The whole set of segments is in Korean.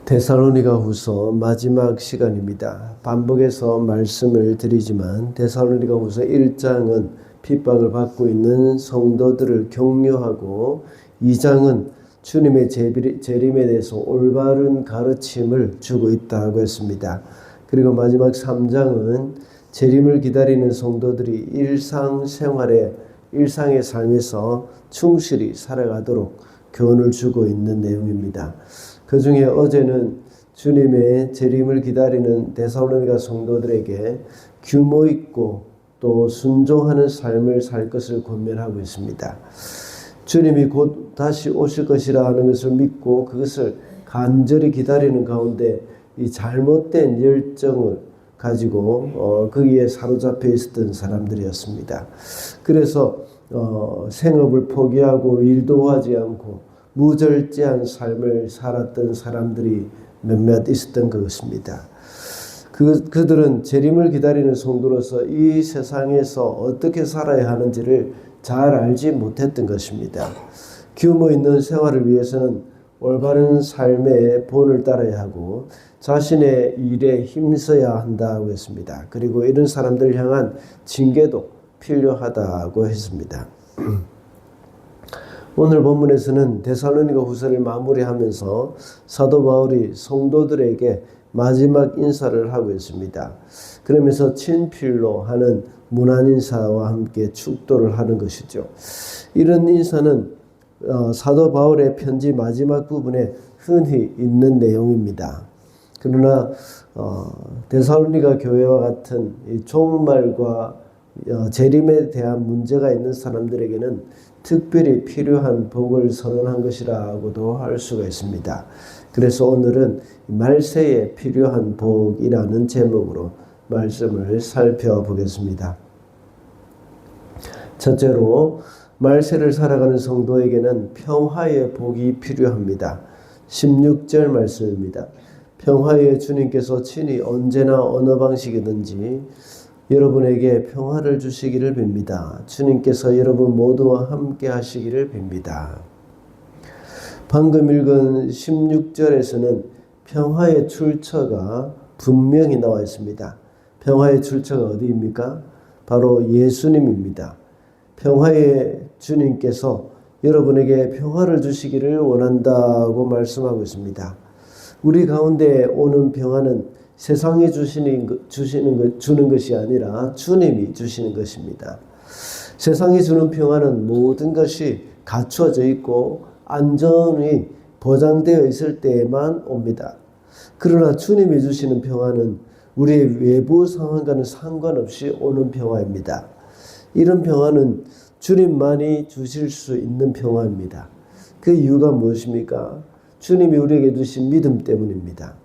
데살로니가후서 마지막 시간입니다. 반복해서 말씀을 드리지만 데살로니가후서 1장은 핍박을 받고 있는 성도들을 격려하고 2장은 주님의 재림에 대해서 올바른 가르침을 주고 있다고 했습니다. 그리고 마지막 3장은 재림을 기다리는 성도들이 일상의 삶에서 충실히 살아가도록 교훈을 주고 있는 내용입니다. 그 중에 어제는 주님의 재림을 기다리는 데살로니가 성도들에게 규모 있고 또 순종하는 삶을 살 것을 권면하고 있습니다. 주님이 곧 다시 오실 것이라 하는 것을 믿고 그것을 간절히 기다리는 가운데 이 잘못된 열정을 가지고 거기에 사로잡혀 있었던 사람들이었습니다. 그래서 생업을 포기하고 일도 하지 않고 무절제한 삶을 살았던 사람들이 몇몇 있었던 것입니다. 그들은 재림을 기다리는 성도로서 이 세상에서 어떻게 살아야 하는지를 잘 알지 못했던 것입니다. 규모 있는 생활을 위해서는 올바른 삶의 본을 따라야 하고 자신의 일에 힘써야 한다고 했습니다. 그리고 이런 사람들을 향한 징계도 필요하다고 했습니다. 오늘 본문에서는 데살로니가 후서를 마무리하면서 사도 바울이 성도들에게 마지막 인사를 하고 있습니다. 그러면서 친필로 하는 문안 인사와 함께 축도를 하는 것이죠. 이런 인사는 사도 바울의 편지 마지막 부분에 흔히 있는 내용입니다. 그러나 데살로니가 교회와 같은 종말과 재림에 대한 문제가 있는 사람들에게는 특별히 필요한 복을 선언한 것이라고도 할 수가 있습니다. 그래서 오늘은 말세에 필요한 복이라는 제목으로 말씀을 살펴보겠습니다. 첫째로 말세를 살아가는 성도에게는 평화의 복이 필요합니다. 16절 말씀입니다. 평화의 주님께서 친히 언제나 어느 방식이든지 여러분에게 평화를 주시기를 빕니다. 주님께서 여러분 모두와 함께 하시기를 빕니다. 방금 읽은 16절에서는 평화의 출처가 분명히 나와 있습니다. 평화의 출처가 어디입니까? 바로 예수님입니다. 평화의 주님께서 여러분에게 평화를 주시기를 원한다고 말씀하고 있습니다. 우리 가운데 오는 평화는 세상이 주는 것이 아니라 주님이 주시는 것입니다. 세상이 주는 평화는 모든 것이 갖추어져 있고 안전이 보장되어 있을 때에만 옵니다. 그러나 주님이 주시는 평화는 우리의 외부 상황과는 상관없이 오는 평화입니다. 이런 평화는 주님만이 주실 수 있는 평화입니다. 그 이유가 무엇입니까? 주님이 우리에게 주신 믿음 때문입니다.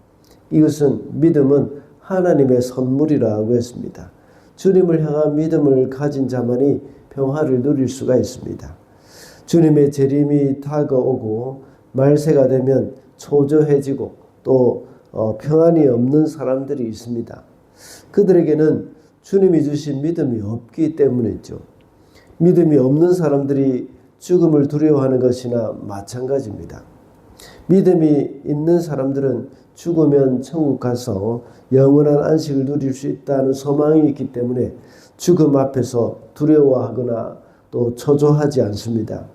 이것은 믿음은 하나님의 선물이라고 했습니다. 주님을 향한 믿음을 가진 자만이 평화를 누릴 수가 있습니다. 주님의 재림이 다가오고 말세가 되면 초조해지고 또 평안이 없는 사람들이 있습니다. 그들에게는 주님이 주신 믿음이 없기 때문이죠. 믿음이 없는 사람들이 죽음을 두려워하는 것이나 마찬가지입니다. 믿음이 있는 사람들은 죽으면 천국 가서 영원한 안식을 누릴 수 있다는 소망이 있기 때문에 죽음 앞에서 두려워하거나 또 초조하지 않습니다.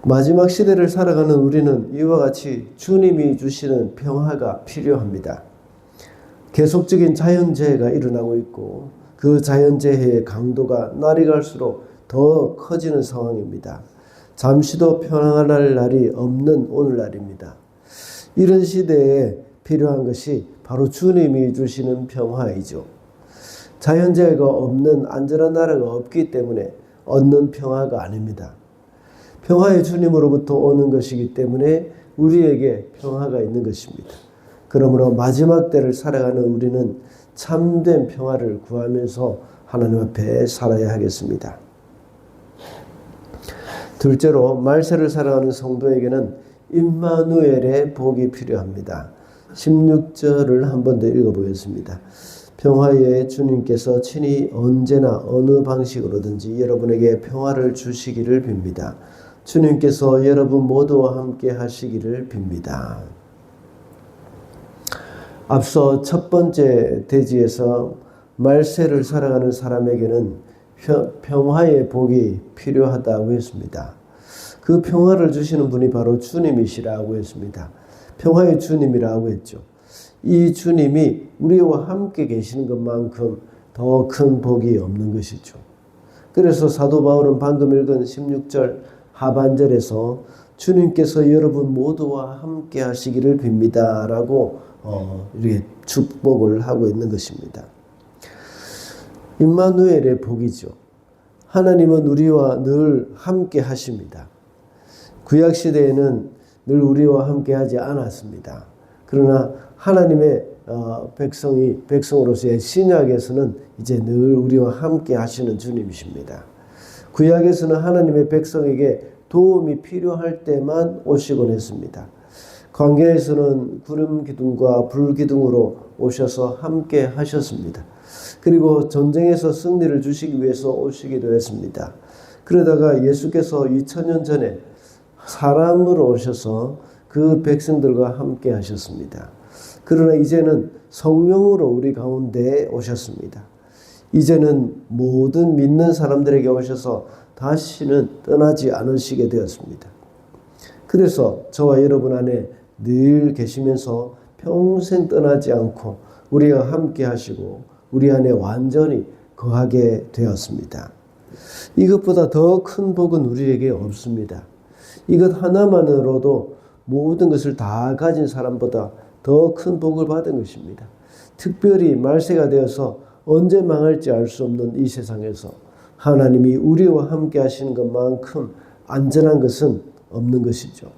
마지막 시대를 살아가는 우리는 이와 같이 주님이 주시는 평화가 필요합니다. 계속적인 자연재해가 일어나고 있고 그 자연재해의 강도가 날이 갈수록 더 커지는 상황입니다. 잠시도 평안할 날이 없는 오늘날입니다. 이런 시대에 필요한 것이 바로 주님이 주시는 평화이죠. 자연재해가 없는 안전한 나라가 없기 때문에 얻는 평화가 아닙니다. 평화의 주님으로부터 오는 것이기 때문에 우리에게 평화가 있는 것입니다. 그러므로 마지막 때를 살아가는 우리는 참된 평화를 구하면서 하나님 앞에 살아야 하겠습니다. 둘째로 말세를 살아가는 성도에게는 임마누엘의 복이 필요합니다. 16절을 한 번 더 읽어보겠습니다. 평화의 주님께서 친히 언제나 어느 방식으로든지 여러분에게 평화를 주시기를 빕니다. 주님께서 여러분 모두와 함께 하시기를 빕니다. 앞서 첫 번째 대지에서 말세를 살아가는 사람에게는 평화의 복이 필요하다고 했습니다. 그 평화를 주시는 분이 바로 주님이시라고 했습니다. 평화의 주님이라고 했죠. 이 주님이 우리와 함께 계시는 것만큼 더 큰 복이 없는 것이죠. 그래서 사도 바울은 방금 읽은 16절 하반절에서 주님께서 여러분 모두와 함께 하시기를 빕니다 라고 이렇게 축복을 하고 있는 것입니다. 임마누엘의 복이죠. 하나님은 우리와 늘 함께 하십니다. 구약시대에는 늘 우리와 함께 하지 않았습니다. 그러나 하나님의 백성으로서의 신약에서는 이제 늘 우리와 함께 하시는 주님이십니다. 구약에서는 하나님의 백성에게 도움이 필요할 때만 오시곤 했습니다. 광야에서는 구름 기둥과 불 기둥으로 오셔서 함께 하셨습니다. 그리고 전쟁에서 승리를 주시기 위해서 오시기도 했습니다. 그러다가 예수께서 2000년 전에 사람으로 오셔서 그 백성들과 함께 하셨습니다. 그러나 이제는 성령으로 우리 가운데 오셨습니다. 이제는 모든 믿는 사람들에게 오셔서 다시는 떠나지 않으시게 되었습니다. 그래서 저와 여러분 안에 늘 계시면서 평생 떠나지 않고 우리가 함께 하시고 우리 안에 완전히 거하게 되었습니다. 이것보다 더 큰 복은 우리에게 없습니다. 이것 하나만으로도 모든 것을 다 가진 사람보다 더 큰 복을 받은 것입니다. 특별히 말세가 되어서 언제 망할지 알 수 없는 이 세상에서 하나님이 우리와 함께 하시는 것만큼 안전한 것은 없는 것이죠.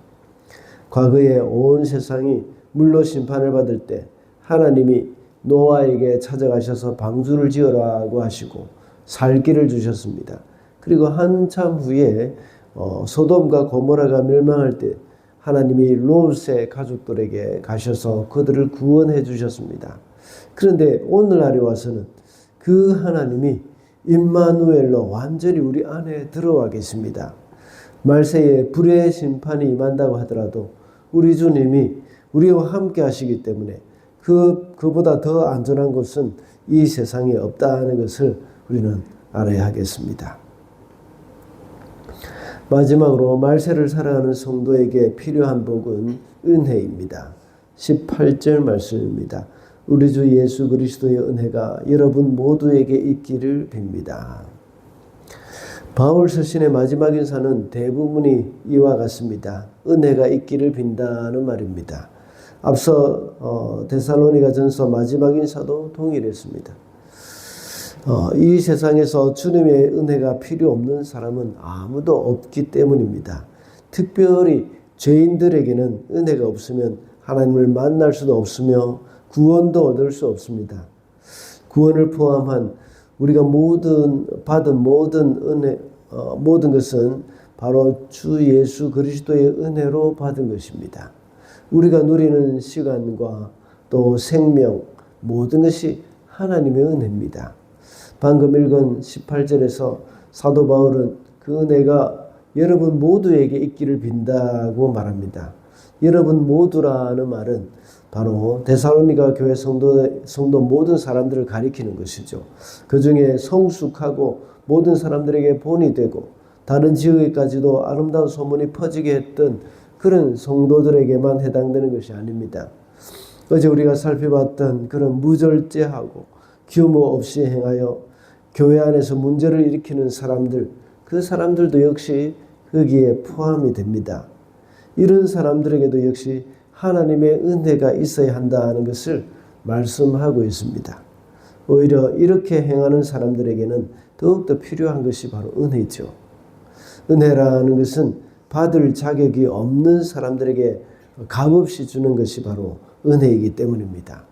과거에 온 세상이 물로 심판을 받을 때 하나님이 노아에게 찾아가셔서 방주를 지으라고 하시고 살 길을 주셨습니다. 그리고 한참 후에 소돔과 고모라가 멸망할 때 하나님이 롯의 가족들에게 가셔서 그들을 구원해 주셨습니다. 그런데 오늘날에 와서는 그 하나님이 임마누엘로 완전히 우리 안에 들어와 계십니다. 말세에 불의 심판이 임한다고 하더라도 우리 주님이 우리와 함께 하시기 때문에 그보다 더 안전한 곳은 이 세상에 없다는 것을 우리는 알아야 하겠습니다. 마지막으로 말세를 살아가는 성도에게 필요한 복은 은혜입니다. 18절 말씀입니다. 우리 주 예수 그리스도의 은혜가 여러분 모두에게 있기를 빕니다. 바울 서신의 마지막 인사는 대부분이 이와 같습니다. 은혜가 있기를 빈다는 말입니다. 앞서 데살로니가 전서 마지막 인사도 동일했습니다. 이 세상에서 주님의 은혜가 필요 없는 사람은 아무도 없기 때문입니다. 특별히 죄인들에게는 은혜가 없으면 하나님을 만날 수도 없으며 구원도 얻을 수 없습니다. 구원을 포함한 우리가 받은 모든 은혜, 모든 것은 바로 주 예수 그리스도의 은혜로 받은 것입니다. 우리가 누리는 시간과 또 생명, 모든 것이 하나님의 은혜입니다. 방금 읽은 18절에서 사도 바울은 그 은혜가 여러분 모두에게 있기를 빈다고 말합니다. 여러분 모두라는 말은 바로 데살로니가 교회 성도 모든 사람들을 가리키는 것이죠. 그 중에 성숙하고 모든 사람들에게 본이 되고 다른 지역에까지도 아름다운 소문이 퍼지게 했던 그런 성도들에게만 해당되는 것이 아닙니다. 어제 우리가 살펴봤던 그런 무절제하고 규모 없이 행하여 교회 안에서 문제를 일으키는 사람들, 그 사람들도 역시 거기에 포함이 됩니다. 이런 사람들에게도 역시 하나님의 은혜가 있어야 한다는 것을 말씀하고 있습니다. 오히려 이렇게 행하는 사람들에게는 더욱더 필요한 것이 바로 은혜죠. 은혜라는 것은 받을 자격이 없는 사람들에게 값없이 주는 것이 바로 은혜이기 때문입니다.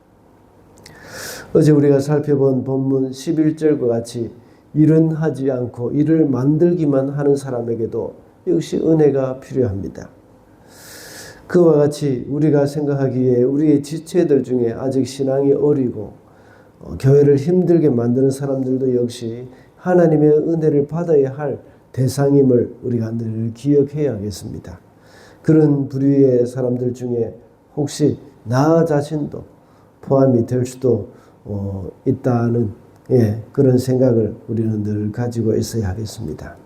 어제 우리가 살펴본 본문 11절과 같이 일은 하지 않고 일을 만들기만 하는 사람에게도 역시 은혜가 필요합니다. 그와 같이 우리가 생각하기에 우리의 지체들 중에 아직 신앙이 어리고 교회를 힘들게 만드는 사람들도 역시 하나님의 은혜를 받아야 할 대상임을 우리가 늘 기억해야겠습니다. 그런 부류의 사람들 중에 혹시 나 자신도 포함이 될 수도 있다는 그런 생각을 우리는 늘 가지고 있어야 하겠습니다.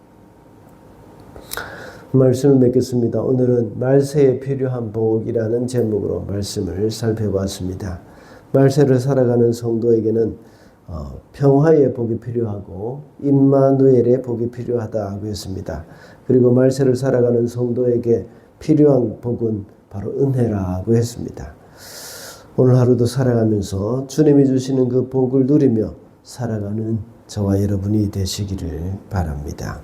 말씀을 맺겠습니다. 오늘은 말세에 필요한 복이라는 제목으로 말씀을 살펴봤습니다. 말세를 살아가는 성도에게는 평화의 복이 필요하고 임마누엘의 복이 필요하다고 했습니다. 그리고 말세를 살아가는 성도에게 필요한 복은 바로 은혜라고 했습니다. 오늘 하루도 살아가면서 주님이 주시는 그 복을 누리며 살아가는 저와 여러분이 되시기를 바랍니다.